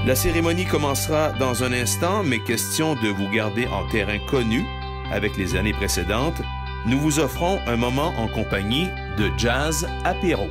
La cérémonie commencera dans un instant, mais question de vous garder en terrain connu avec les années précédentes, nous vous offrons un moment en compagnie de Jazz Apéro.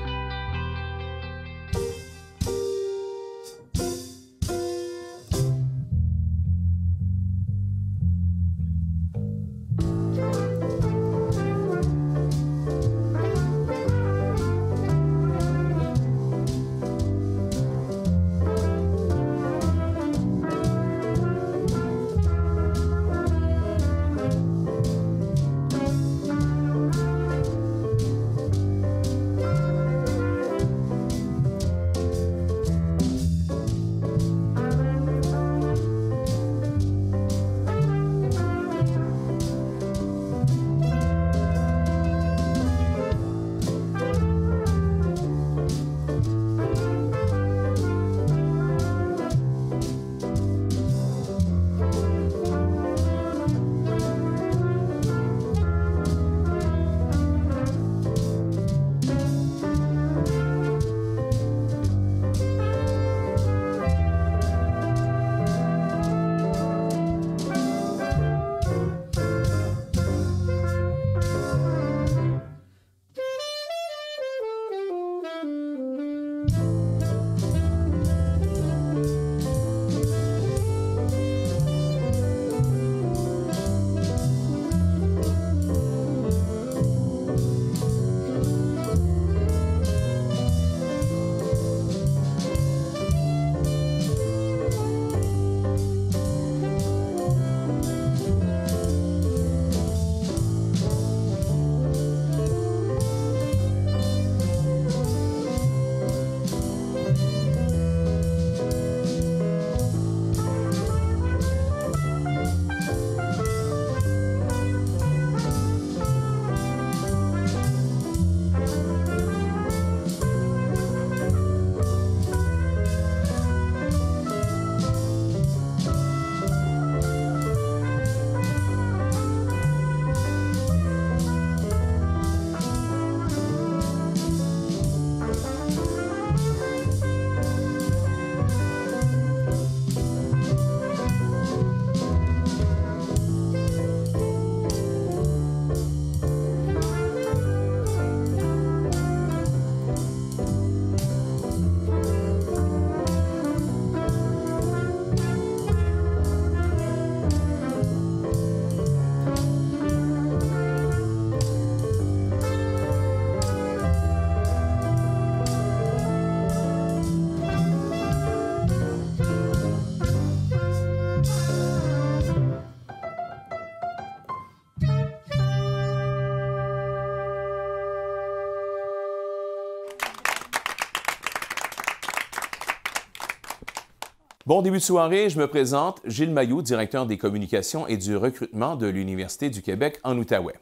Bon début de soirée, je me présente, Gilles Mailloux, directeur des communications et du recrutement de l'Université du Québec en Outaouais.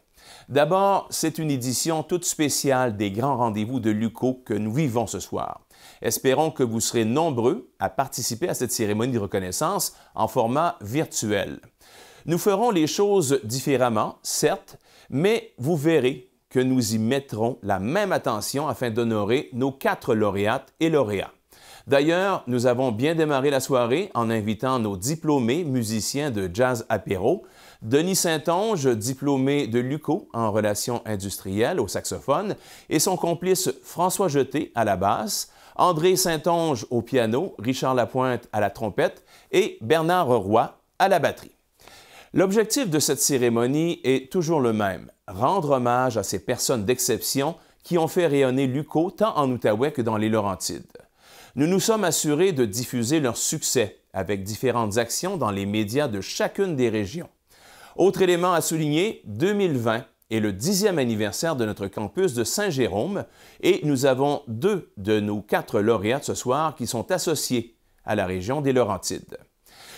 D'abord, c'est une édition toute spéciale des grands rendez-vous de l'UQO que nous vivons ce soir. Espérons que vous serez nombreux à participer à cette cérémonie de reconnaissance en format virtuel. Nous ferons les choses différemment, certes, mais vous verrez que nous y mettrons la même attention afin d'honorer nos 4 lauréates et lauréats. D'ailleurs, nous avons bien démarré la soirée en invitant nos diplômés musiciens de Jazz Apéro, Denis Saint-Onge, diplômé de l'UQO en relations industrielles au saxophone, et son complice François Jeté à la basse, André Saint-Onge au piano, Richard Lapointe à la trompette et Bernard Roy à la batterie. L'objectif de cette cérémonie est toujours le même, rendre hommage à ces personnes d'exception qui ont fait rayonner l'UQO tant en Outaouais que dans les Laurentides. Nous nous sommes assurés de diffuser leur succès avec différentes actions dans les médias de chacune des régions. Autre élément à souligner, 2020 est le 10e anniversaire de notre campus de Saint-Jérôme et nous avons 2 de nos 4 lauréats ce soir qui sont associés à la région des Laurentides.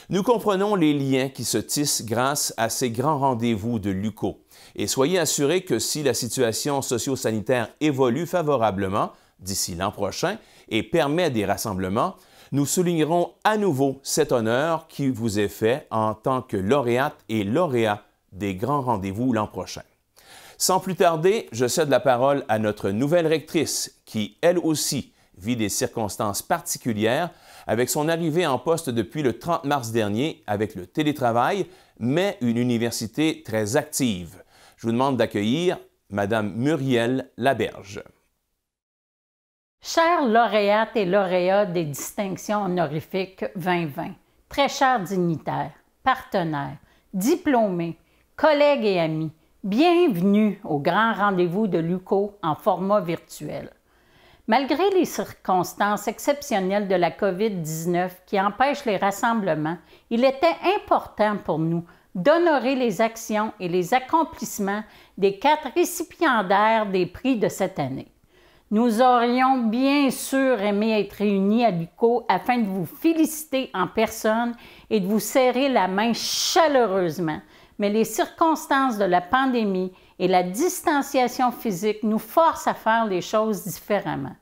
Nous comprenons les liens qui se tissent grâce à ces grands rendez-vous de l'UQO et soyez assurés que si la situation socio-sanitaire évolue favorablement d'ici l'an prochain et permet des rassemblements, nous soulignerons à nouveau cet honneur qui vous est fait en tant que lauréate et lauréat des grands rendez-vous l'an prochain. Sans plus tarder, je cède la parole à notre nouvelle rectrice qui, elle aussi, vit des circonstances particulières avec son arrivée en poste depuis le 30 mars dernier avec le télétravail, mais une université très active. Je vous demande d'accueillir Mme Muriel Laberge. Chers lauréates et lauréats des distinctions honorifiques 2020, très chers dignitaires, partenaires, diplômés, collègues et amis, bienvenue au grand rendez-vous de l'UQO en format virtuel. Malgré les circonstances exceptionnelles de la COVID-19 qui empêchent les rassemblements, il était important pour nous d'honorer les actions et les accomplissements des 4 récipiendaires des prix de cette année. Nous aurions bien sûr aimé être réunis à l'UQO afin de vous féliciter en personne et de vous serrer la main chaleureusement, mais les circonstances de la pandémie et la distanciation physique nous forcent à faire les choses différemment.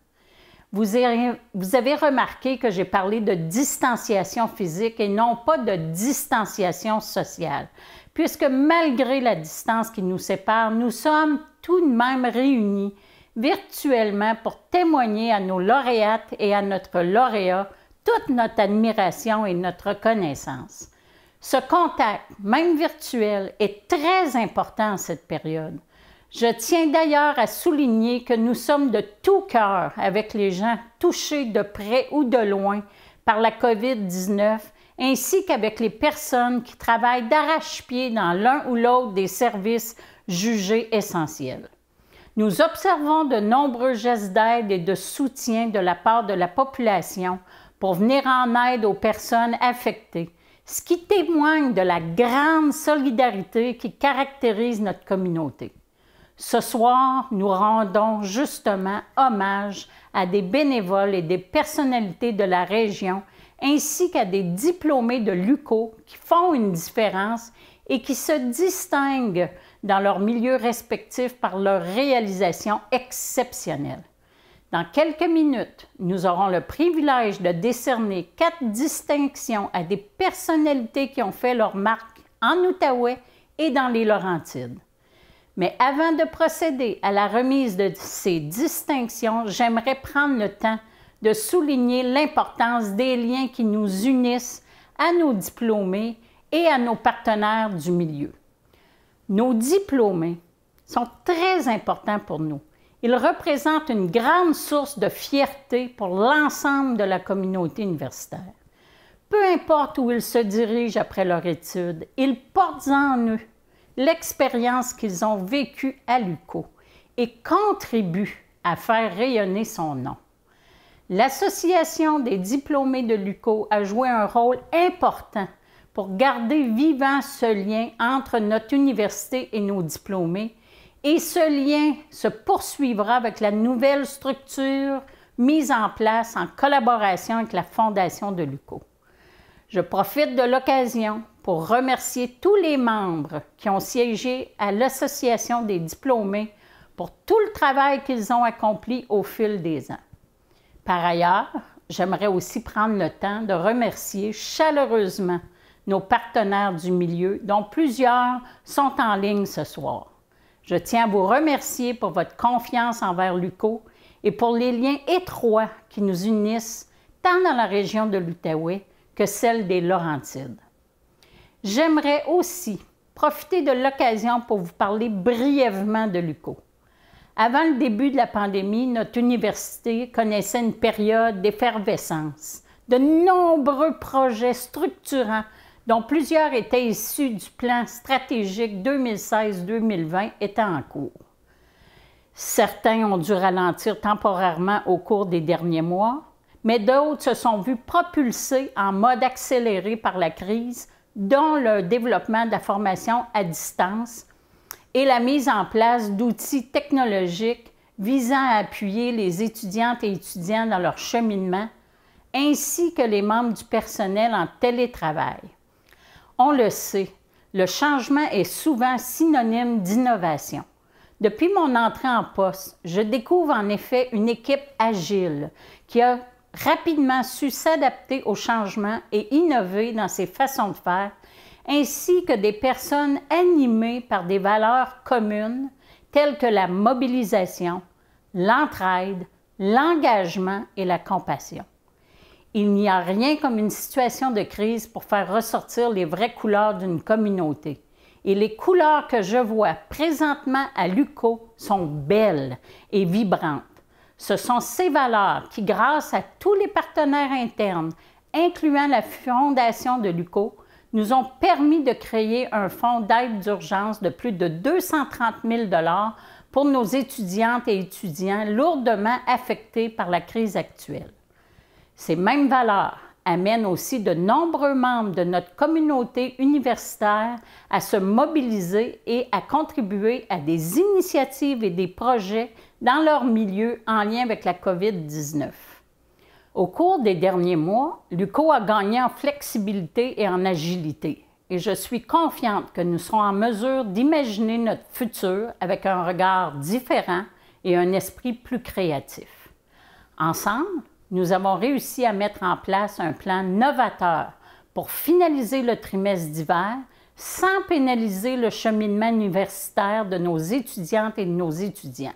Vous avez remarqué que j'ai parlé de distanciation physique et non pas de distanciation sociale, puisque malgré la distance qui nous sépare, nous sommes tout de même réunis virtuellement pour témoigner à nos lauréates et à notre lauréat toute notre admiration et notre reconnaissance. Ce contact, même virtuel, est très important en cette période. Je tiens d'ailleurs à souligner que nous sommes de tout cœur avec les gens touchés de près ou de loin par la COVID-19, ainsi qu'avec les personnes qui travaillent d'arrache-pied dans l'un ou l'autre des services jugés essentiels. Nous observons de nombreux gestes d'aide et de soutien de la part de la population pour venir en aide aux personnes affectées, ce qui témoigne de la grande solidarité qui caractérise notre communauté. Ce soir, nous rendons justement hommage à des bénévoles et des personnalités de la région, ainsi qu'à des diplômés de l'UQO qui font une différence et qui se distinguent dans leur milieu respectif par leur réalisation exceptionnelle. Dans quelques minutes, nous aurons le privilège de décerner 4 distinctions à des personnalités qui ont fait leur marque en Outaouais et dans les Laurentides. Mais avant de procéder à la remise de ces distinctions, j'aimerais prendre le temps de souligner l'importance des liens qui nous unissent à nos diplômés et à nos partenaires du milieu. Nos diplômés sont très importants pour nous. Ils représentent une grande source de fierté pour l'ensemble de la communauté universitaire. Peu importe où ils se dirigent après leur étude, ils portent en eux l'expérience qu'ils ont vécue à l'UQO et contribuent à faire rayonner son nom. L'Association des diplômés de l'UQO a joué un rôle important pour garder vivant ce lien entre notre université et nos diplômés, et ce lien se poursuivra avec la nouvelle structure mise en place en collaboration avec la Fondation de l'UQO. Je profite de l'occasion pour remercier tous les membres qui ont siégé à l'Association des diplômés pour tout le travail qu'ils ont accompli au fil des ans. Par ailleurs, j'aimerais aussi prendre le temps de remercier chaleureusement nos partenaires du milieu, dont plusieurs sont en ligne ce soir. Je tiens à vous remercier pour votre confiance envers l'UQO et pour les liens étroits qui nous unissent tant dans la région de l'Outaouais que celle des Laurentides. J'aimerais aussi profiter de l'occasion pour vous parler brièvement de l'UQO. Avant le début de la pandémie, notre université connaissait une période d'effervescence. De nombreux projets structurants, dont plusieurs étaient issus du plan stratégique 2016-2020, étaient en cours. Certains ont dû ralentir temporairement au cours des derniers mois, mais d'autres se sont vus propulsés en mode accéléré par la crise, dont le développement de la formation à distance et la mise en place d'outils technologiques visant à appuyer les étudiantes et étudiants dans leur cheminement, ainsi que les membres du personnel en télétravail. On le sait, le changement est souvent synonyme d'innovation. Depuis mon entrée en poste, je découvre en effet une équipe agile qui a rapidement su s'adapter au changement et innover dans ses façons de faire, ainsi que des personnes animées par des valeurs communes telles que la mobilisation, l'entraide, l'engagement et la compassion. Il n'y a rien comme une situation de crise pour faire ressortir les vraies couleurs d'une communauté. Et les couleurs que je vois présentement à l'UQO sont belles et vibrantes. Ce sont ces valeurs qui, grâce à tous les partenaires internes, incluant la fondation de l'UQO, nous ont permis de créer un fonds d'aide d'urgence de plus de 230 000 $ pour nos étudiantes et étudiants lourdement affectés par la crise actuelle. Ces mêmes valeurs amènent aussi de nombreux membres de notre communauté universitaire à se mobiliser et à contribuer à des initiatives et des projets dans leur milieu en lien avec la COVID-19. Au cours des derniers mois, l'UQO a gagné en flexibilité et en agilité. Et je suis confiante que nous serons en mesure d'imaginer notre futur avec un regard différent et un esprit plus créatif. Ensemble, nous avons réussi à mettre en place un plan novateur pour finaliser le trimestre d'hiver sans pénaliser le cheminement universitaire de nos étudiantes et de nos étudiants.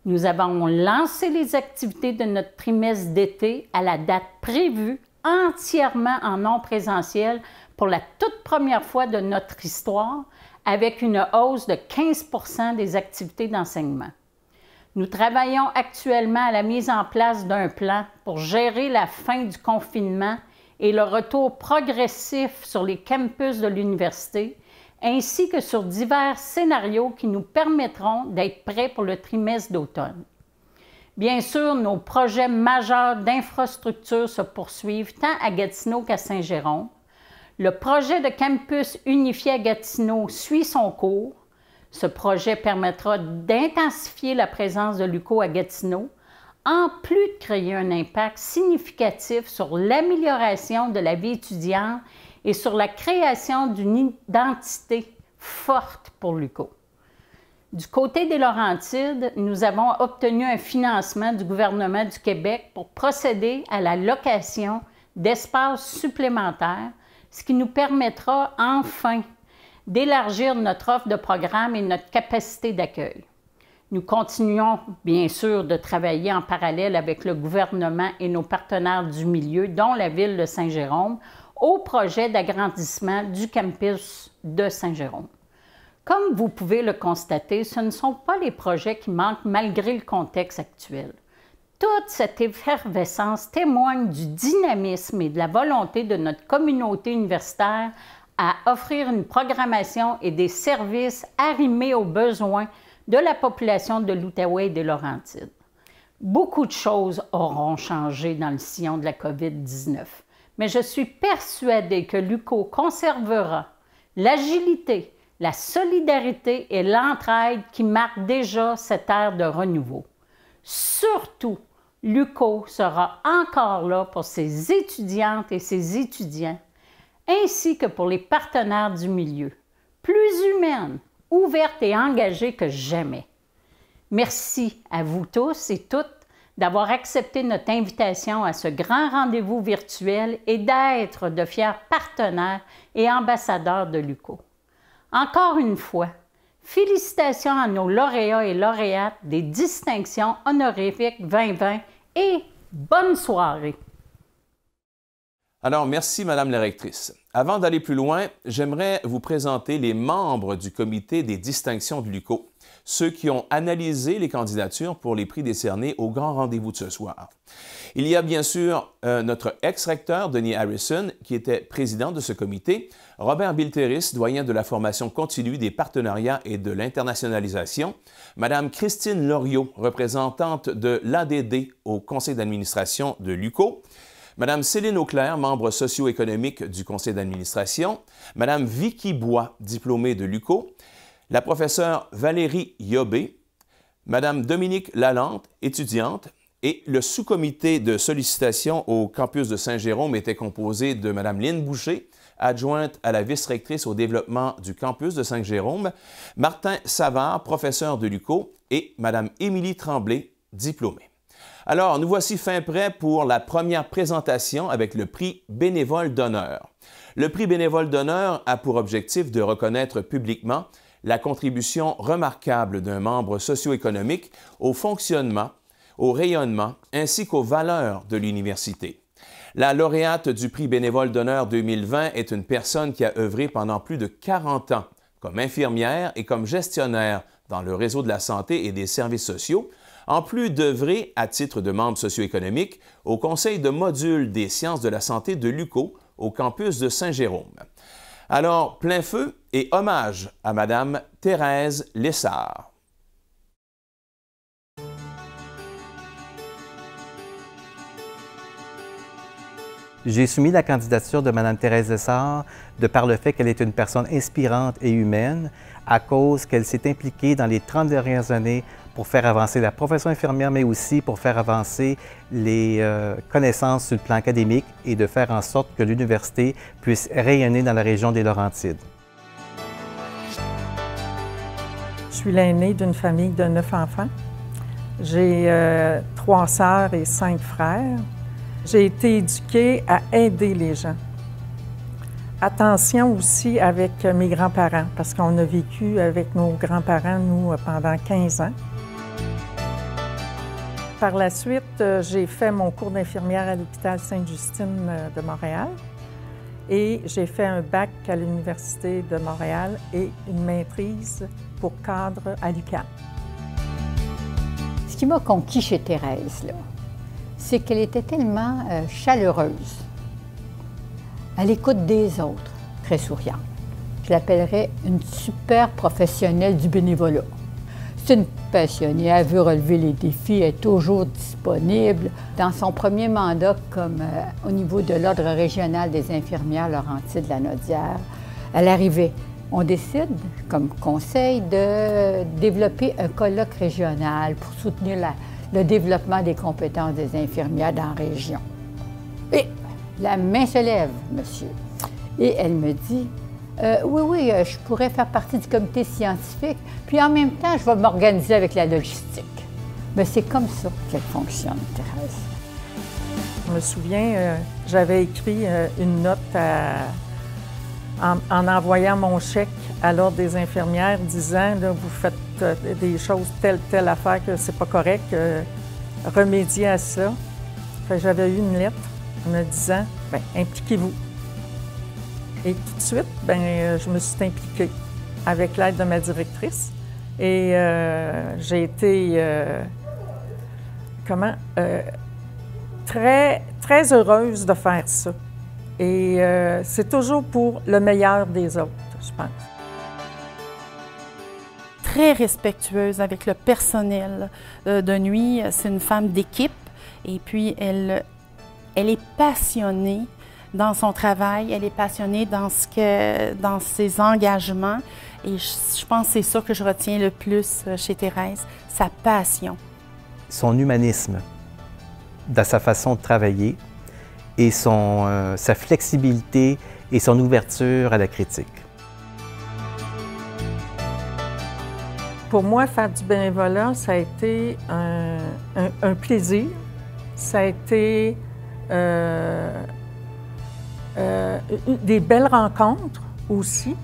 Nous avons lancé les activités de notre trimestre d'été à la date prévue, entièrement en non présentiel pour la toute première fois de notre histoire, avec une hausse de 15 % des activités d'enseignement. Nous travaillons actuellement à la mise en place d'un plan pour gérer la fin du confinement et le retour progressif sur les campus de l'université, ainsi que sur divers scénarios qui nous permettront d'être prêts pour le trimestre d'automne. Bien sûr, nos projets majeurs d'infrastructure se poursuivent tant à Gatineau qu'à Saint-Jérôme. Le projet de campus unifié à Gatineau suit son cours. Ce projet permettra d'intensifier la présence de l'UQO à Gatineau, en plus de créer un impact significatif sur l'amélioration de la vie étudiante et sur la création d'une identité forte pour l'UQO. Du côté des Laurentides, nous avons obtenu un financement du gouvernement du Québec pour procéder à la location d'espaces supplémentaires, ce qui nous permettra enfin d'élargir notre offre de programme et notre capacité d'accueil. Nous continuons, bien sûr, de travailler en parallèle avec le gouvernement et nos partenaires du milieu, dont la Ville de Saint-Jérôme, au projet d'agrandissement du campus de Saint-Jérôme. Comme vous pouvez le constater, ce ne sont pas les projets qui manquent malgré le contexte actuel. Toute cette effervescence témoigne du dynamisme et de la volonté de notre communauté universitaire à offrir une programmation et des services arrimés aux besoins de la population de l'Outaouais et des Laurentides. Beaucoup de choses auront changé dans le sillon de la COVID-19, mais je suis persuadée que l'UQO conservera l'agilité, la solidarité et l'entraide qui marquent déjà cette ère de renouveau. Surtout, l'UQO sera encore là pour ses étudiantes et ses étudiants, ainsi que pour les partenaires du milieu, plus humaine, ouverte et engagée que jamais. Merci à vous tous et toutes d'avoir accepté notre invitation à ce grand rendez-vous virtuel et d'être de fiers partenaires et ambassadeurs de l'UQO. Encore une fois, félicitations à nos lauréats et lauréates des distinctions honorifiques 2020 et bonne soirée! Alors, merci, Madame la rectrice. Avant d'aller plus loin, j'aimerais vous présenter les membres du comité des distinctions de l'UQO, ceux qui ont analysé les candidatures pour les prix décernés au grand rendez-vous de ce soir. Il y a bien sûr notre ex-recteur, Denis Harrison, qui était président de ce comité, Robert Bilteris, doyen de la formation continue des partenariats et de l'internationalisation, Madame Christine Loriot, représentante de l'ADD au conseil d'administration de l'UQO, Madame Céline Auclair, membre socio-économique du conseil d'administration, Madame Vicky Bois, diplômée de l'UQO, la professeure Valérie Yobé, Madame Dominique Lalande, étudiante, et le sous-comité de sollicitation au campus de Saint-Jérôme était composé de Madame Lynne Boucher, adjointe à la vice-rectrice au développement du campus de Saint-Jérôme, Martin Savard, professeur de l'UQO, et Madame Émilie Tremblay, diplômée. Alors, nous voici fin prêts pour la première présentation avec le prix bénévole d'honneur. Le prix bénévole d'honneur a pour objectif de reconnaître publiquement la contribution remarquable d'un membre socio-économique au fonctionnement, au rayonnement ainsi qu'aux valeurs de l'université. La lauréate du prix bénévole d'honneur 2020 est une personne qui a œuvré pendant plus de 40 ans comme infirmière et comme gestionnaire dans le réseau de la santé et des services sociaux, en plus d'œuvrer à titre de membre socio-économique au Conseil de module des sciences de la santé de l'UQO au campus de Saint-Jérôme. Alors, plein feu et hommage à Mme Thérèse Lessard. J'ai soumis la candidature de Mme Thérèse Lessard de par le fait qu'elle est une personne inspirante et humaine, à cause qu'elle s'est impliquée dans les 30 dernières années pour faire avancer la profession infirmière, mais aussi pour faire avancer les connaissances sur le plan académique et de faire en sorte que l'université puisse rayonner dans la région des Laurentides. Je suis l'aînée d'une famille de 9 enfants. J'ai 3 sœurs et 5 frères. J'ai été éduquée à aider les gens. Attention aussi avec mes grands-parents, parce qu'on a vécu avec nos grands-parents, nous, pendant 15 ans. Par la suite, j'ai fait mon cours d'infirmière à l'hôpital Sainte-Justine de Montréal et j'ai fait un bac à l'Université de Montréal et une maîtrise pour cadre à l'UQAM. Ce qui m'a conquis chez Thérèse, là, c'est qu'elle était tellement chaleureuse, à l'écoute des autres, très souriante. Je l'appellerais une super professionnelle du bénévolat. C'est une passionnée, elle veut relever les défis, elle est toujours disponible. Dans son premier mandat comme au niveau de l'Ordre régional des infirmières Laurentides-Lanaudière, elle arrivait. On décide, comme conseil, de développer un colloque régional pour soutenir le développement des compétences des infirmières dans la région. Et la main se lève, monsieur. Et elle me dit, oui, je pourrais faire partie du comité scientifique, puis en même temps, je vais m'organiser avec la logistique. Mais c'est comme ça qu'elle fonctionne, Thérèse. Je me souviens, j'avais écrit une note en envoyant mon chèque à l'Ordre des infirmières disant là, vous faites des choses telle affaire que c'est pas correct, remédiez à ça. J'avais eu une lettre me disant bien, impliquez-vous. Et tout de suite, bien, je me suis impliquée avec l'aide de ma directrice et j'ai été très heureuse de faire ça. Et c'est toujours pour le meilleur des autres, je pense. Très respectueuse avec le personnel de nuit. C'est une femme d'équipe et puis elle est passionnée dans son travail, elle est passionnée dans ses engagements et je pense que c'est ça que je retiens le plus chez Thérèse, sa passion. Son humanisme, dans sa façon de travailler, et sa flexibilité et son ouverture à la critique. Pour moi, faire du bénévolat, ça a été un plaisir. Ça a été des belles rencontres aussi.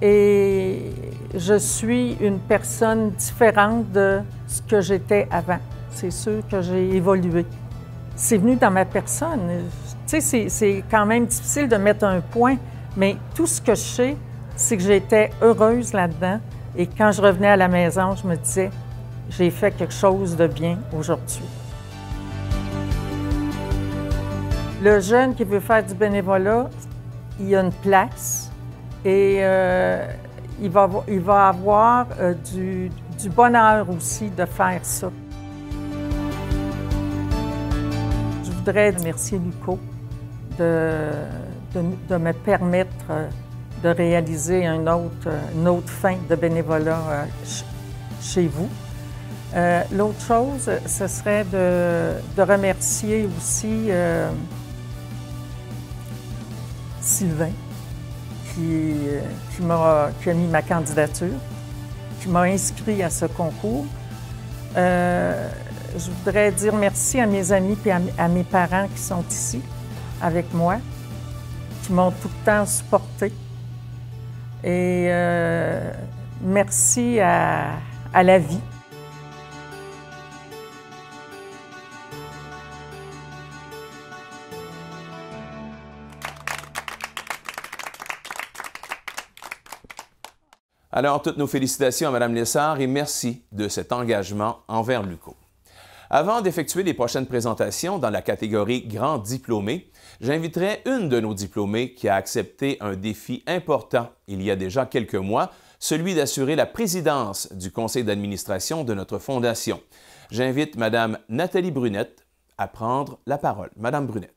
Et je suis une personne différente de ce que j'étais avant. C'est sûr que j'ai évolué. C'est venu dans ma personne. Tu sais, c'est quand même difficile de mettre un point, mais tout ce que je sais, c'est que j'étais heureuse là-dedans. Et quand je revenais à la maison, je me disais, j'ai fait quelque chose de bien aujourd'hui. Le jeune qui veut faire du bénévolat, il y a une place et il va avoir du bonheur aussi de faire ça. Je voudrais remercier l'UQO de me permettre de réaliser une autre fin de bénévolat chez vous. L'autre chose, ce serait de remercier aussi Sylvain, qui a mis ma candidature, qui m'a inscrit à ce concours. Je voudrais dire merci à mes amis et à mes parents qui sont ici avec moi, qui m'ont tout le temps supporté. Et merci à la vie. Alors, toutes nos félicitations à Mme Lessard et merci de cet engagement envers l'UQO. Avant d'effectuer les prochaines présentations dans la catégorie Grand diplômé, j'inviterai une de nos diplômées qui a accepté un défi important il y a déjà quelques mois, celui d'assurer la présidence du conseil d'administration de notre fondation. J'invite Mme Nathalie Brunette à prendre la parole. Madame Brunette.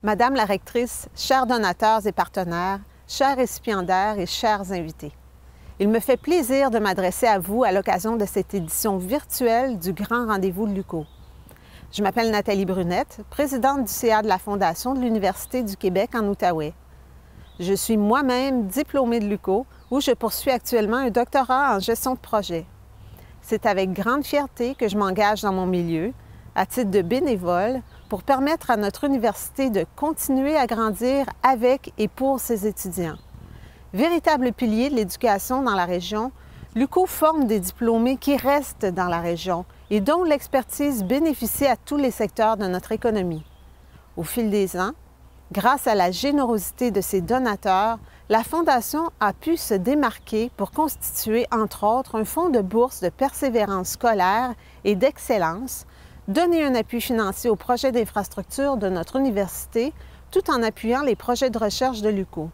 Madame la rectrice, chers donateurs et partenaires, chers récipiendaires et chers invités, il me fait plaisir de m'adresser à vous à l'occasion de cette édition virtuelle du Grand Rendez-vous de l'UQO. Je m'appelle Nathalie Brunette, présidente du CA de la Fondation de l'Université du Québec en Outaouais. Je suis moi-même diplômée de l'UQO, où je poursuis actuellement un doctorat en gestion de projet. C'est avec grande fierté que je m'engage dans mon milieu, à titre de bénévole, pour permettre à notre université de continuer à grandir avec et pour ses étudiants. Véritable pilier de l'éducation dans la région, l'UQO forme des diplômés qui restent dans la région et dont l'expertise bénéficie à tous les secteurs de notre économie. Au fil des ans, grâce à la générosité de ses donateurs, la Fondation a pu se démarquer pour constituer, entre autres, un fonds de bourse de persévérance scolaire et d'excellence, donner un appui financier aux projets d'infrastructure de notre université, tout en appuyant les projets de recherche de l'UQO.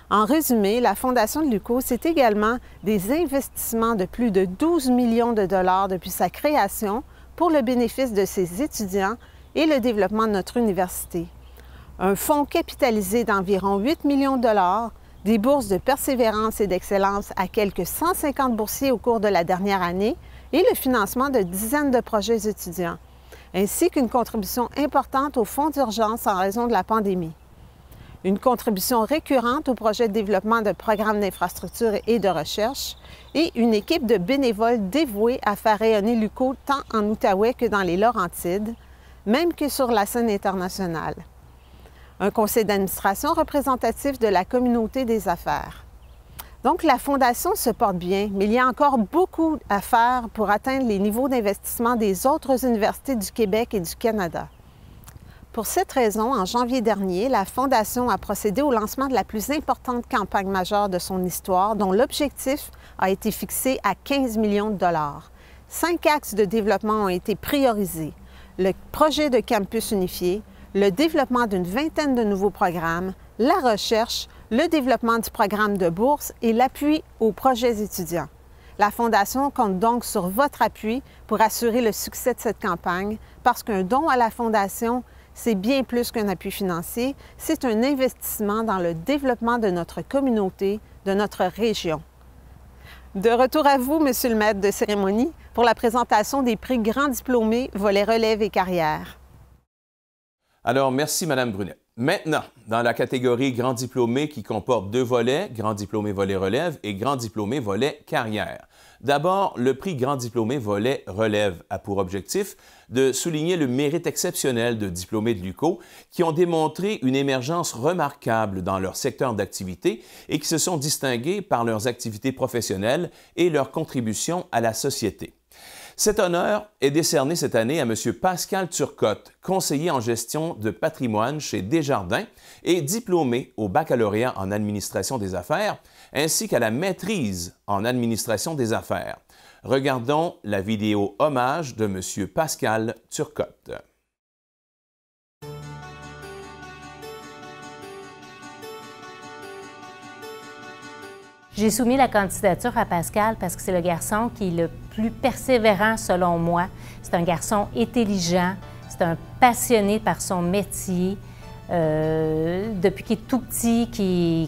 En résumé, la Fondation de l'UQO, c'est également des investissements de plus de 12 millions de dollars depuis sa création pour le bénéfice de ses étudiants et le développement de notre université. Un fonds capitalisé d'environ 8 millions de dollars, des bourses de persévérance et d'excellence à quelques 150 boursiers au cours de la dernière année et le financement de dizaines de projets étudiants, ainsi qu'une contribution importante au fonds d'urgence en raison de la pandémie. Une contribution récurrente au projet de développement de programmes d'infrastructure et de recherche et une équipe de bénévoles dévoués à faire rayonner l'UQO tant en Outaouais que dans les Laurentides, même que sur la scène internationale. Un conseil d'administration représentatif de la communauté des affaires. Donc, la Fondation se porte bien, mais il y a encore beaucoup à faire pour atteindre les niveaux d'investissement des autres universités du Québec et du Canada. Pour cette raison, en janvier dernier, la Fondation a procédé au lancement de la plus importante campagne majeure de son histoire, dont l'objectif a été fixé à 15 millions de dollars. 5 axes de développement ont été priorisés. Le projet de campus unifié, le développement d'une vingtaine de nouveaux programmes, la recherche, le développement du programme de bourse et l'appui aux projets étudiants. La Fondation compte donc sur votre appui pour assurer le succès de cette campagne, parce qu'un don à la Fondation, c'est bien plus qu'un appui financier, c'est un investissement dans le développement de notre communauté, de notre région. De retour à vous, Monsieur le maître de cérémonie, pour la présentation des prix Grand diplômés, volet relève et carrière. Alors, merci, Mme Brunette. Maintenant, dans la catégorie Grand diplômé qui comporte 2 volets, Grand diplômé volet relève et Grand diplômé volet carrière. D'abord, le prix Grand diplômé volet relève a pour objectif de souligner le mérite exceptionnel de diplômés de l'UQO qui ont démontré une émergence remarquable dans leur secteur d'activité et qui se sont distingués par leurs activités professionnelles et leur contribution à la société. Cet honneur est décerné cette année à M. Pascal Turcotte, conseiller en gestion de patrimoine chez Desjardins et diplômé au baccalauréat en administration des affaires, ainsi qu'à la maîtrise en administration des affaires. Regardons la vidéo hommage de M. Pascal Turcotte. J'ai soumis la candidature à Pascal parce que c'est le garçon qui est le plus persévérant selon moi. C'est un garçon intelligent, c'est un passionné par son métier. Depuis qu'il est tout petit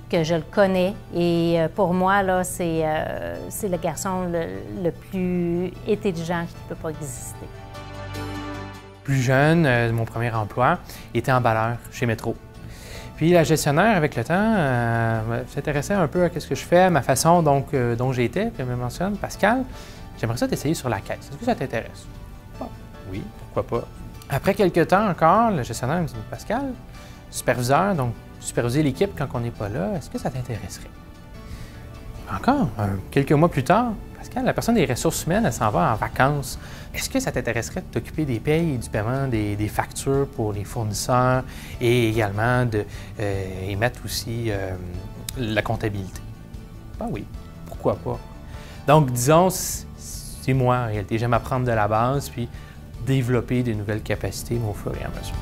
que je le connais. Et pour moi, là, c'est le garçon le plus intelligent qui ne peut pas exister. Plus jeune, mon premier emploi était emballeur chez Métro. Puis la gestionnaire, avec le temps, s'intéressait un peu à ce que je fais, à ma façon dont j'étais. Puis elle me mentionne, Pascal, j'aimerais ça t'essayer sur la caisse. Est-ce que ça t'intéresse? Bon, oui, pourquoi pas. Après quelques temps encore, le gestionnaire me dit, Pascal, superviseur, donc superviser l'équipe quand on n'est pas là, est-ce que ça t'intéresserait? Encore, quelques mois plus tard, Pascal, la personne des ressources humaines, elle s'en va en vacances. Est-ce que ça t'intéresserait de t'occuper des payes et du paiement des factures pour les fournisseurs et également d'émettre aussi la comptabilité? Ben oui, pourquoi pas? Donc, disons, c'est moi en réalité. J'aime apprendre de la base, puis développer de nouvelles capacités au fur et à mesure.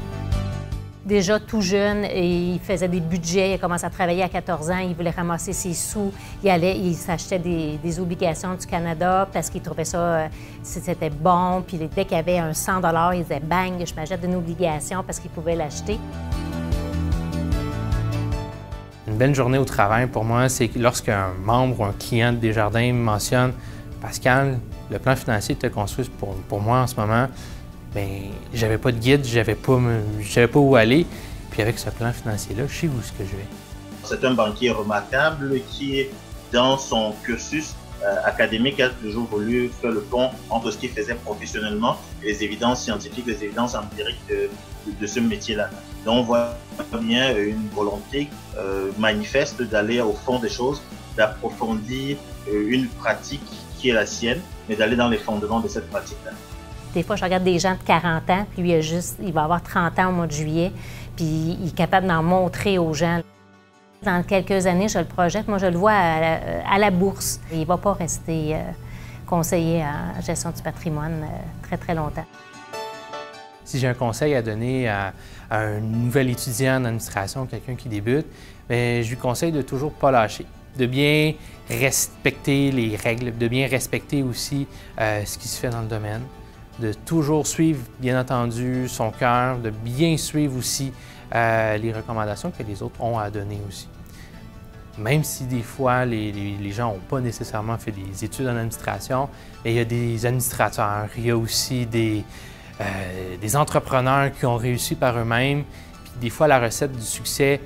Déjà tout jeune, il faisait des budgets, il a commencé à travailler à 14 ans, il voulait ramasser ses sous, il s'achetait des obligations du Canada parce qu'il trouvait ça, c'était bon, puis dès qu'il y avait un 100 $, il disait « bang, je m'achète une obligation » parce qu'il pouvait l'acheter. Une belle journée au travail pour moi, c'est lorsqu'un membre ou un client de Desjardins me mentionne « Pascal, le plan financier que tu as construit pour moi en ce moment, bien, j'avais pas de guide, je savais pas où aller. Puis avec ce plan financier-là, je sais où est-ce que je vais. » C'est un banquier remarquable qui, dans son cursus académique, a toujours voulu faire le pont entre ce qu'il faisait professionnellement et les évidences scientifiques, les évidences empiriques de ce métier-là. Donc on voit bien une volonté manifeste d'aller au fond des choses, d'approfondir une pratique qui est la sienne, mais d'aller dans les fondements de cette pratique-là. Des fois, je regarde des gens de 40 ans, puis lui, il va avoir 30 ans au mois de juillet, puis il est capable d'en montrer aux gens. Dans quelques années, je le projette. Moi, je le vois à la bourse. Il ne va pas rester conseiller en gestion du patrimoine très, très longtemps. Si j'ai un conseil à donner à un nouvel étudiant en administration, quelqu'un qui débute, bien, je lui conseille de toujours pas lâcher, de bien respecter les règles, de bien respecter aussi ce qui se fait dans le domaine, de toujours suivre, bien entendu, son cœur, de bien suivre aussi les recommandations que les autres ont à donner aussi. Même si des fois, les gens n'ont pas nécessairement fait des études en administration, mais il y a des administrateurs, il y a aussi des entrepreneurs qui ont réussi par eux-mêmes. Puis des fois, la recette du succès,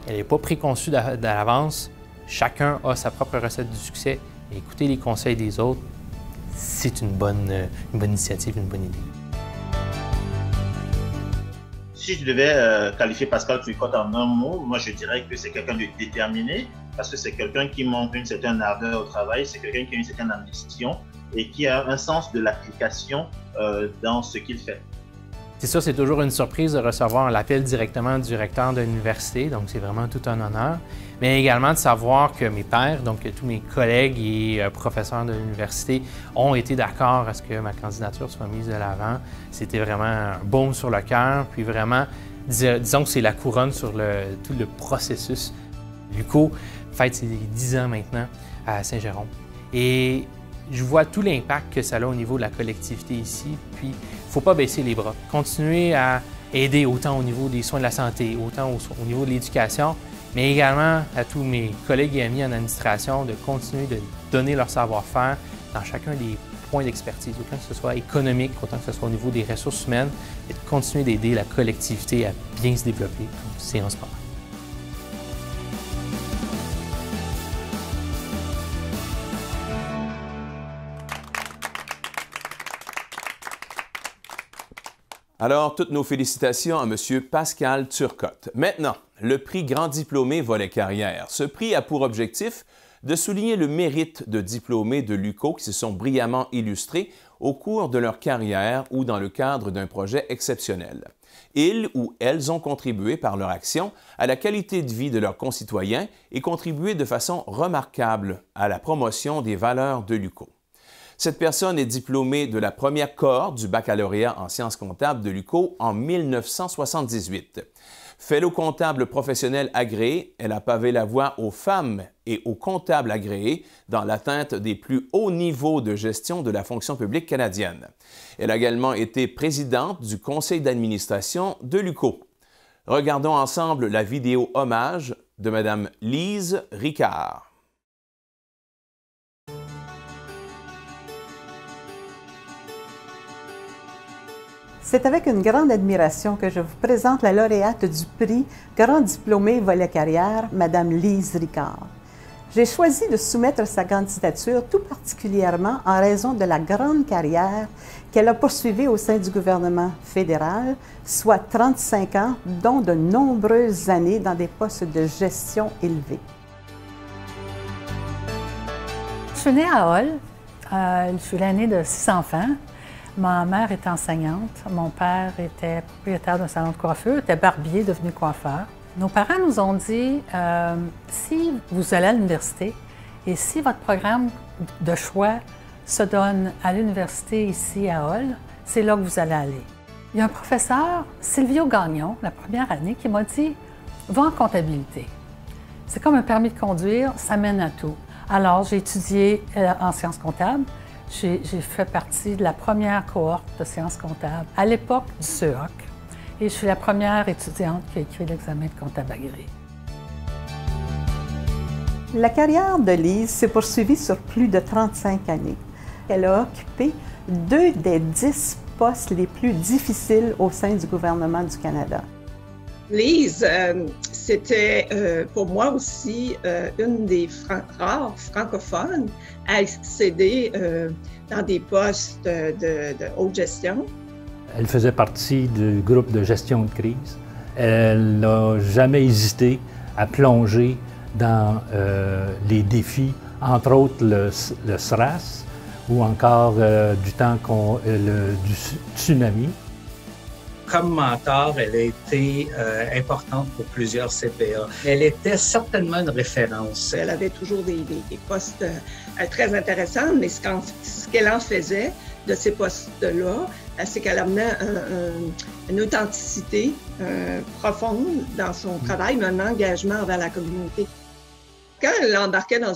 elle n'est pas préconçue d'avance. Chacun a sa propre recette du succès. Et écouter les conseils des autres, c'est une bonne initiative, une bonne idée. Si je devais qualifier Pascal Turcotte en un mot, moi je dirais que c'est quelqu'un de déterminé, parce que c'est quelqu'un qui montre une certaine ardeur au travail, c'est quelqu'un qui a une certaine ambition et qui a un sens de l'application dans ce qu'il fait. C'est sûr, c'est toujours une surprise de recevoir l'appel directement du recteur de l'université, donc c'est vraiment tout un honneur. Mais également de savoir que mes pairs, donc tous mes collègues et professeurs de l'université ont été d'accord à ce que ma candidature soit mise de l'avant. C'était vraiment un baume sur le cœur, puis vraiment, disons que c'est la couronne sur tout le processus. L'UQO fête ses 10 ans maintenant à Saint-Jérôme. Et je vois tout l'impact que ça a au niveau de la collectivité ici, puis il ne faut pas baisser les bras. Continuer à aider autant au niveau des soins de la santé, autant au niveau de l'éducation, mais également à tous mes collègues et amis en administration de continuer de donner leur savoir-faire dans chacun des points d'expertise, autant que ce soit économique, autant que ce soit au niveau des ressources humaines, et de continuer d'aider la collectivité à bien se développer, comme c'est en ce moment. Alors, toutes nos félicitations à M. Pascal Turcotte. Maintenant, le prix Grand Diplômé Volet Carrière. Ce prix a pour objectif de souligner le mérite de diplômés de l'UQO qui se sont brillamment illustrés au cours de leur carrière ou dans le cadre d'un projet exceptionnel. Ils ou elles ont contribué par leur action à la qualité de vie de leurs concitoyens et contribué de façon remarquable à la promotion des valeurs de l'UQO. Cette personne est diplômée de la première cohorte du baccalauréat en sciences comptables de l'UQO en 1978. Fellow comptable professionnel agréé, elle a pavé la voie aux femmes et aux comptables agréés dans l'atteinte des plus hauts niveaux de gestion de la fonction publique canadienne. Elle a également été présidente du conseil d'administration de l'UQO. Regardons ensemble la vidéo hommage de Mme Lise Ricard. C'est avec une grande admiration que je vous présente la lauréate du prix Grand Diplômé Volet Carrière, Mme Lise Ricard. J'ai choisi de soumettre sa candidature tout particulièrement en raison de la grande carrière qu'elle a poursuivie au sein du gouvernement fédéral, soit 35 ans, dont de nombreuses années dans des postes de gestion élevés. Je suis née à Hall. Je suis l'aînée de 6 enfants. Ma mère est enseignante, mon père était propriétaire d'un salon de coiffure, était barbier, devenu coiffeur. Nos parents nous ont dit, si vous allez à l'université Et si votre programme de choix se donne à l'université ici à Hull, c'est là que vous allez aller. Il y a un professeur, Silvio Gagnon, la première année, qui m'a dit « Va en comptabilité ». C'est comme un permis de conduire, ça mène à tout. Alors, j'ai étudié en sciences comptables. J'ai fait partie de la première cohorte de sciences comptables à l'époque du CEOC. Et je suis la première étudiante qui a écrit l'examen de comptable agréé. La carrière de Lise s'est poursuivie sur plus de 35 années. Elle a occupé 2 des 10 postes les plus difficiles au sein du gouvernement du Canada. Lise, c'était pour moi aussi une des rares francophones à accéder dans des postes de haute gestion. Elle faisait partie du groupe de gestion de crise. Elle n'a jamais hésité à plonger dans les défis, entre autres le SRAS ou encore du tsunami. Comme mentor, elle a été importante pour plusieurs CPA. Elle était certainement une référence. Elle avait toujours des postes très intéressants, mais ce qu'elle en faisait de ces postes-là, c'est qu'elle amenait une authenticité profonde dans son travail, mais un engagement envers la communauté. Quand elle embarquait dans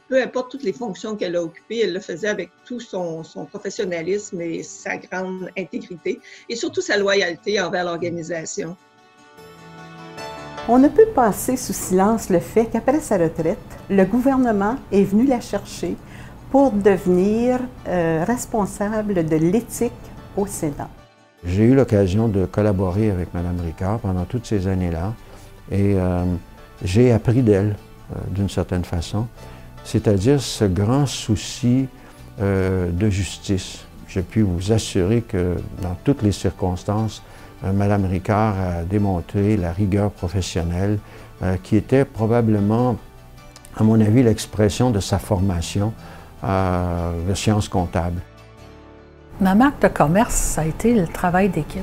peu importe toutes les fonctions qu'elle a occupées, elle le faisait avec tout son professionnalisme et sa grande intégrité, et surtout sa loyauté envers l'organisation. On ne peut passer sous silence le fait qu'après sa retraite, le gouvernement est venu la chercher pour devenir responsable de l'éthique au Sénat. J'ai eu l'occasion de collaborer avec Mme Ricard pendant toutes ces années-là et j'ai appris d'elle. D'une certaine façon, c'est-à-dire ce grand souci de justice. Je puis vous assurer que dans toutes les circonstances, Mme Ricard a démontré la rigueur professionnelle qui était probablement, à mon avis, l'expression de sa formation de sciences comptables. Ma marque de commerce, ça a été le travail d'équipe.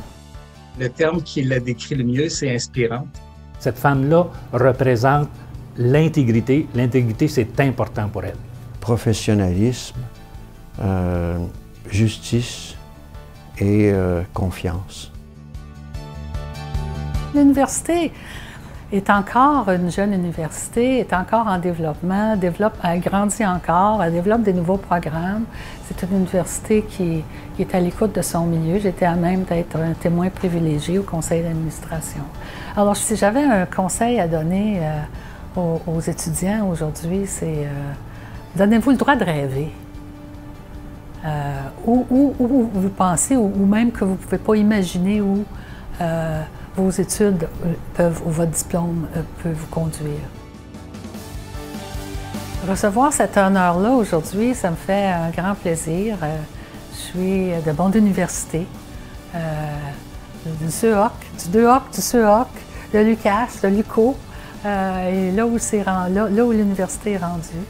Le terme qui la décrit le mieux, c'est inspirante. Cette femme-là représente l'intégrité. L'intégrité, c'est important pour elle. Professionnalisme, justice et confiance. L'université est encore une jeune université, est encore en développement, elle grandit encore, elle développe des nouveaux programmes. C'est une université qui est à l'écoute de son milieu. J'étais à même d'être un témoin privilégié au conseil d'administration. Alors, si j'avais un conseil à donner aux étudiants aujourd'hui, c'est donnez-vous le droit de rêver. Où vous pensez, ou même que vous ne pouvez pas imaginer où vos études ou votre diplôme peut vous conduire. Recevoir cet honneur-là aujourd'hui, ça me fait un grand plaisir. Je suis de Bond Université, du CEOC, du CEOC, de l'UQAS, de l'UQO. Et là où l'université est rendue,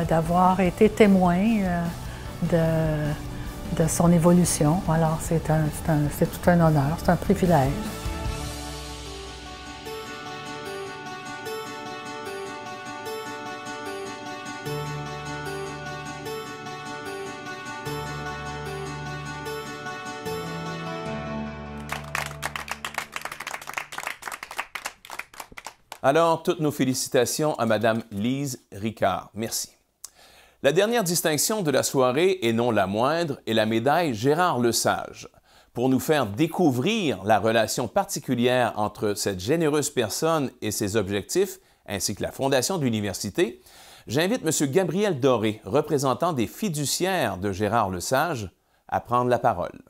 d'avoir été témoin de son évolution. Alors, c'est tout un honneur, c'est un privilège. Alors, toutes nos félicitations à Mme Lise Ricard. Merci. La dernière distinction de la soirée, et non la moindre, est la médaille Gérard Lesage. Pour nous faire découvrir la relation particulière entre cette généreuse personne et ses objectifs, ainsi que la fondation de l'université, j'invite M. Gabriel Doré, représentant des fiduciaires de Gérard Lesage, à prendre la parole.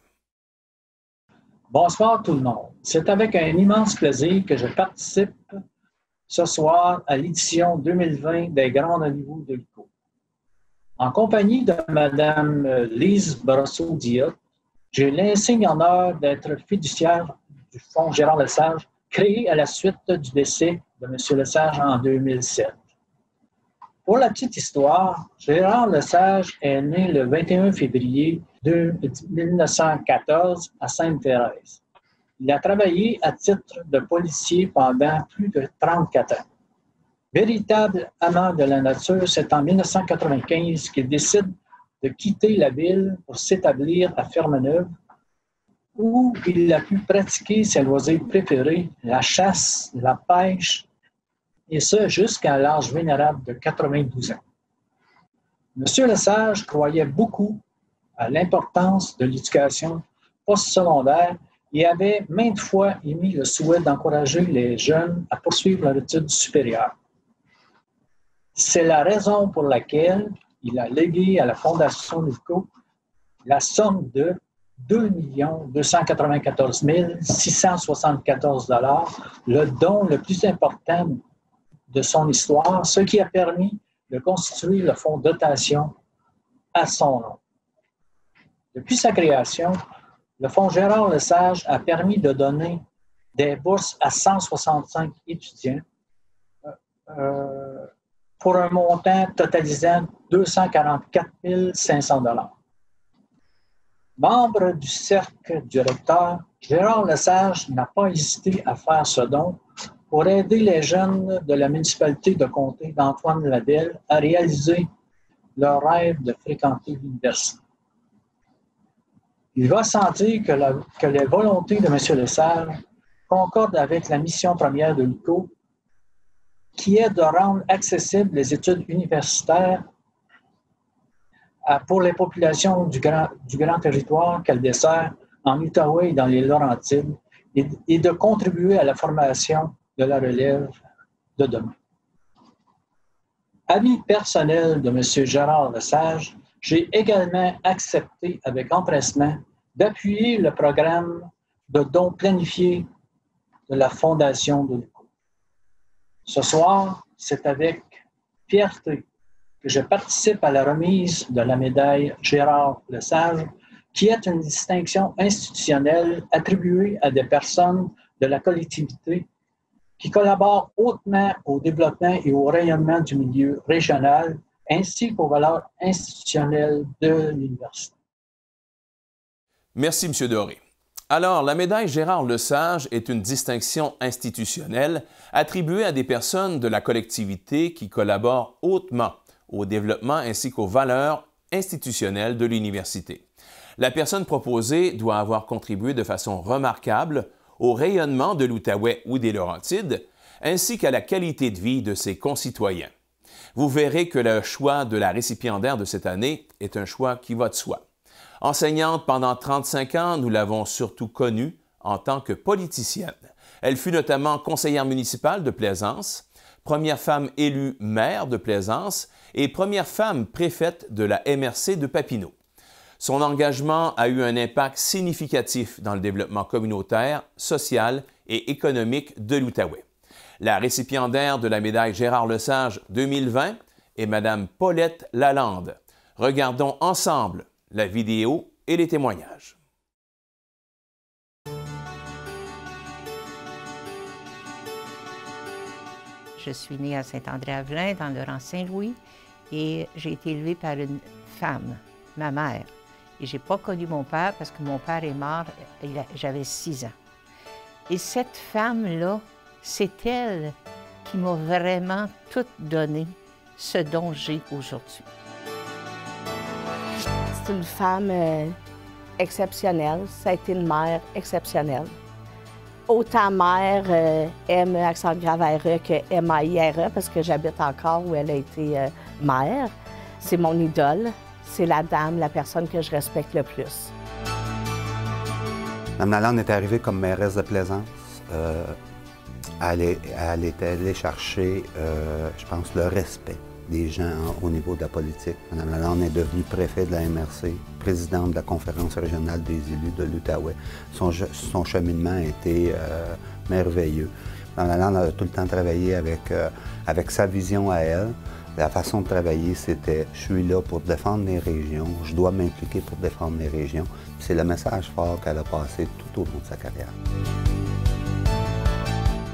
Bonsoir tout le monde. C'est avec un immense plaisir que je participe ce soir à l'édition 2020 des Grands Rendez-vous de l'UQO. En compagnie de Mme Lise Brosseau-Diot, j'ai l'insigne honneur d'être fiduciaire du Fonds Gérard Lesage, créé à la suite du décès de M. Lesage en 2007. Pour la petite histoire, Gérard Lesage est né le 21 février 1914 à Sainte-Thérèse. Il a travaillé à titre de policier pendant plus de 34 ans. Véritable amant de la nature, c'est en 1995 qu'il décide de quitter la ville pour s'établir à Fermeneuve, où il a pu pratiquer ses loisirs préférés, la chasse, la pêche, et ce jusqu'à l'âge vénérable de 92 ans. M. Lesage croyait beaucoup à l'importance de l'éducation postsecondaire et avait maintes fois émis le souhait d'encourager les jeunes à poursuivre leur étude supérieure. C'est la raison pour laquelle il a légué à la Fondation LUCO la somme de 2 294 674 $, le don le plus important de son histoire, ce qui a permis de constituer le fonds de dotation à son nom. Depuis sa création, le fonds Gérard Lesage a permis de donner des bourses à 165 étudiants pour un montant totalisant 244 500 $. Membre du cercle du recteur, Gérard Lesage n'a pas hésité à faire ce don pour aider les jeunes de la municipalité de comté d'Antoine-Ladelle à réaliser leur rêve de fréquenter l'université. Il va sentir que les volontés de M. Lesage concordent avec la mission première de l'UQO, qui est de rendre accessibles les études universitaires pour les populations du grand territoire qu'elle dessert en Outaouais et dans les Laurentides et de contribuer à la formation de la relève de demain. Ami personnel de M. Gérard Lesage, j'ai également accepté avec empressement d'appuyer le programme de dons planifiés de la Fondation de l'UQO. Ce soir, c'est avec fierté que je participe à la remise de la médaille Gérard Lesage, qui est une distinction institutionnelle attribuée à des personnes de la collectivité qui collaborent hautement au développement et au rayonnement du milieu régional, ainsi qu'aux valeurs institutionnelles de l'université. Merci, M. Doré. Alors, la médaille Gérard Lesage est une distinction institutionnelle attribuée à des personnes de la collectivité qui collaborent hautement au développement ainsi qu'aux valeurs institutionnelles de l'université. La personne proposée doit avoir contribué de façon remarquable au rayonnement de l'Outaouais ou des Laurentides, ainsi qu'à la qualité de vie de ses concitoyens. Vous verrez que le choix de la récipiendaire de cette année est un choix qui va de soi. Enseignante pendant 35 ans, nous l'avons surtout connue en tant que politicienne. Elle fut notamment conseillère municipale de Plaisance, première femme élue maire de Plaisance et première femme préfète de la MRC de Papineau. Son engagement a eu un impact significatif dans le développement communautaire, social et économique de l'Outaouais. La récipiendaire de la médaille Gérard Lesage 2020 est Mme Paulette Lalande. Regardons ensemble la vidéo et les témoignages. Je suis née à Saint-André-Avelin, dans le Laurent-Saint-Louis, et j'ai été élevée par une femme, ma mère. Et je n'ai pas connu mon père parce que mon père est mort, j'avais 6 ans. Et cette femme-là, c'est elle qui m'a vraiment tout donné ce dont j'ai aujourd'hui. C'est une femme exceptionnelle, ça a été une mère exceptionnelle. Autant mère aime accent grave RE que MAIRE parce que j'habite encore où elle a été mère. C'est mon idole, c'est la dame, la personne que je respecte le plus. Mme Lalande est arrivée comme mairesse de Plaisance. Elle était allée chercher, je pense, le respect des gens au niveau de la politique. Mme Lalande est devenue préfet de la MRC, présidente de la conférence régionale des élus de l'Outaouais. Son cheminement a été merveilleux. Mme Lalande a tout le temps travaillé avec sa vision à elle. La façon de travailler, c'était « je suis là pour défendre les régions, je dois m'impliquer pour défendre les régions ». C'est le message fort qu'elle a passé tout au long de sa carrière.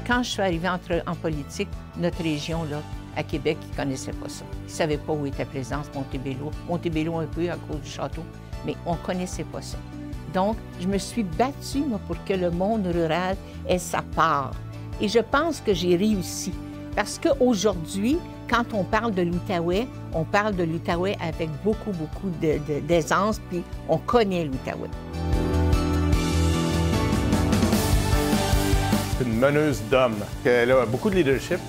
Quand je suis arrivée en politique, notre région, là, à Québec, ils ne connaissaient pas ça. Ils ne savaient pas où était Plaisance, Montebello. Montebello un peu à cause du château, mais on ne connaissait pas ça. Donc, je me suis battue, moi, pour que le monde rural ait sa part. Et je pense que j'ai réussi. Parce qu'aujourd'hui, quand on parle de l'Outaouais, on parle de l'Outaouais avec beaucoup d'aisance, puis on connaît l'Outaouais. C'est une meneuse d'hommes. Elle a beaucoup de leadership.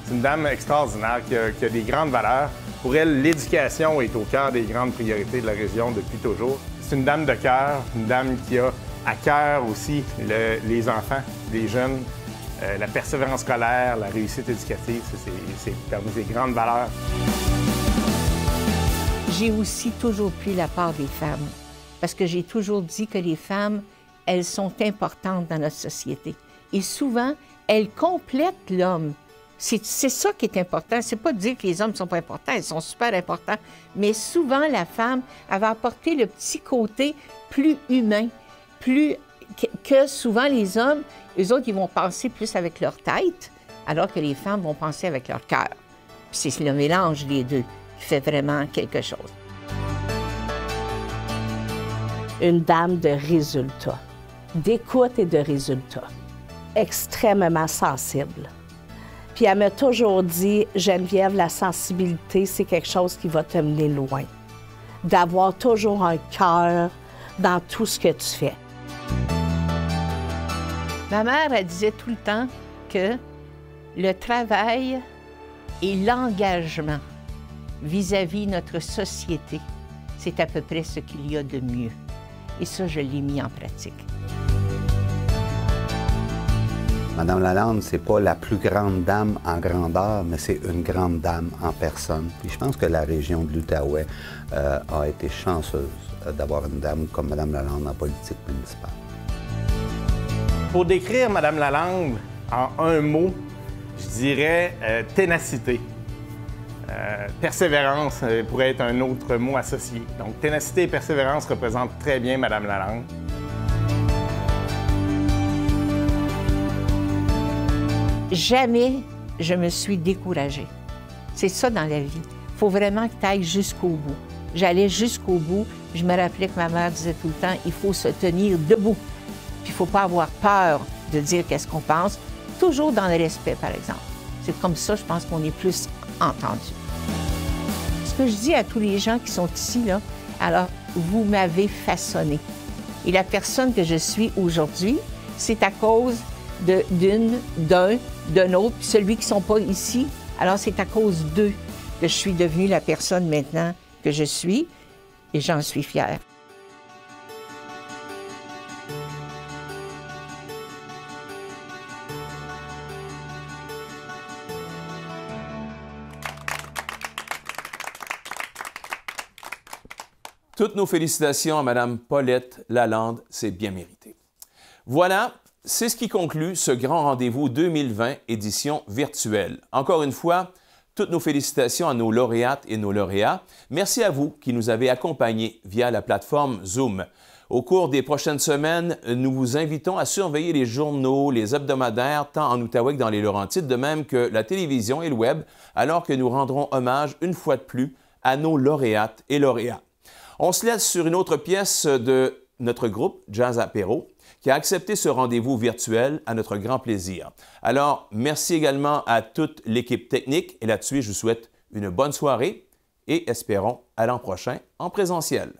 C'est une dame extraordinaire qui a des grandes valeurs. Pour elle, l'éducation est au cœur des grandes priorités de la région depuis toujours. C'est une dame de cœur, une dame qui a à cœur aussi les enfants, les jeunes, la persévérance scolaire, la réussite éducative. C'est parmi ses grandes valeurs. J'ai aussi toujours pris la part des femmes, parce que j'ai toujours dit que les femmes, elles sont importantes dans notre société. Et souvent, elles complètent l'homme. C'est ça qui est important. C'est pas de dire que les hommes ne sont pas importants, ils sont super importants. Mais souvent, la femme, elle va apporter le petit côté plus humain, que souvent les hommes, eux autres, ils vont penser plus avec leur tête, alors que les femmes vont penser avec leur cœur. Puis c'est le mélange des deux qui fait vraiment quelque chose. Une dame de résultats, d'écoute et de résultats, extrêmement sensible. Puis elle m'a toujours dit, Geneviève, la sensibilité, c'est quelque chose qui va te mener loin. D'avoir toujours un cœur dans tout ce que tu fais. Ma mère, elle disait tout le temps que le travail et l'engagement vis-à-vis notre société, c'est à peu près ce qu'il y a de mieux. Et ça, je l'ai mis en pratique. Madame Lalande, c'est pas la plus grande dame en grandeur, mais c'est une grande dame en personne. Puis je pense que la région de l'Outaouais a été chanceuse d'avoir une dame comme Madame Lalande en politique municipale. Pour décrire Madame Lalande en un mot, je dirais ténacité. Persévérance pourrait être un autre mot associé. Donc ténacité et persévérance représentent très bien Madame Lalande. Jamais je me suis découragée. C'est ça dans la vie. Il faut vraiment que tu ailles jusqu'au bout. J'allais jusqu'au bout. Je me rappelais que ma mère disait tout le temps, il faut se tenir debout. Puis il ne faut pas avoir peur de dire qu'est-ce qu'on pense, toujours dans le respect, par exemple. C'est comme ça, je pense qu'on est plus entendus. Ce que je dis à tous les gens qui sont ici, là, alors, vous m'avez façonné. Et la personne que je suis aujourd'hui, c'est à cause d'un autre, puis celui qui ne sont pas ici, alors c'est à cause d'eux que je suis devenue la personne maintenant que je suis, et j'en suis fière. Toutes nos félicitations à Mme Paulette Lalande, c'est bien mérité. Voilà, c'est ce qui conclut ce grand rendez-vous 2020 édition virtuelle. Encore une fois, toutes nos félicitations à nos lauréates et nos lauréats. Merci à vous qui nous avez accompagnés via la plateforme Zoom. Au cours des prochaines semaines, nous vous invitons à surveiller les journaux, les hebdomadaires, tant en Outaouais que dans les Laurentides, de même que la télévision et le web, alors que nous rendrons hommage une fois de plus à nos lauréates et lauréats. On se laisse sur une autre pièce de notre groupe Jazz Apéro, qui a accepté ce rendez-vous virtuel à notre grand plaisir. Alors, merci également à toute l'équipe technique et là-dessus, je vous souhaite une bonne soirée et espérons à l'an prochain en présentiel.